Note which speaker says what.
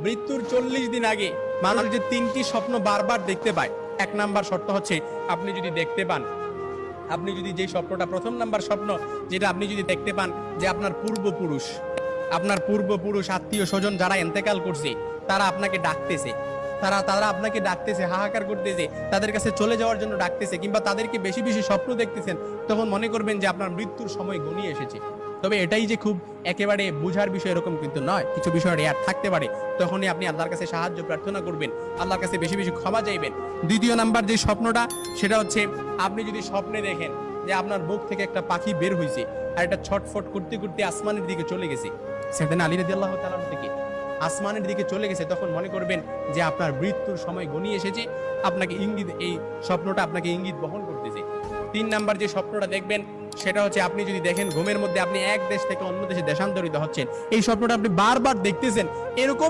Speaker 1: মৃত্যুর 40 দিন আগে মানুষ যে 3টি স্বপ্ন বারবার দেখতে পায়। 1 নাম্বার শর্ত হচ্ছে আপনি যদি দেখতে পান, আপনি যদি যে স্বপ্নটা, প্রথম নাম্বার স্বপ্ন যেটা আপনি যদি দেখতে পান যে আপনার পূর্বপুরুষ আত্মীয় স্বজন যারা ইন্তেকাল করছে তারা আপনাকে ডাকতেছে, তারা আপনাকে ডাকতেছে, হাহাকার করতেছে, তাদের কাছে চলে যাওয়ার জন্য ডাকতেছে, কিংবা তাদেরকে বেশি বেশি স্বপ্ন দেখতেছেন, তখন মনে করবেন যে আপনার মৃত্যুর সময় ঘনিয়ে এসেছে। তবে এটাই যে খুব একেবারে বুঝার বিষয় এরকম কিন্তু নয়, কিছু বিষয় রেয়ার থাকতে পারে। তখনই আপনি আল্লাহর কাছে সাহায্য প্রার্থনা করবেন, আল্লাহর কাছে বেশি বেশি ক্ষমা চাইবেন। দ্বিতীয় নাম্বার যে স্বপ্নটা, সেটা হচ্ছে আপনি যদি স্বপ্নে দেখেন যে আপনার বুক থেকে একটা পাখি বের হয়েছে আর এটা ছটফট করতে করতে আসমানের দিকে চলে গেছে, সাইয়েদনা আলী রাদিয়াল্লাহু তাআলা থেকে আসমানের দিকে চলে গেছে, তখন মনে করবেন যে আপনার মৃত্যুর সময় ঘনিয়ে এসেছে। আপনাকে ইঙ্গিত, এই স্বপ্নটা আপনাকে ইঙ্গিত বহন করতেছে। 3 নাম্বার যে স্বপ্নটা দেখবেন সেটা হচ্ছে আপনি যদি দেখেন ঘুমের মধ্যে আপনি এক দেশ থেকে অন্য দেশে দেশান্তরিত হচ্ছেন, এই স্বপ্নটা আপনি বারবার দেখতেছেন, এরকম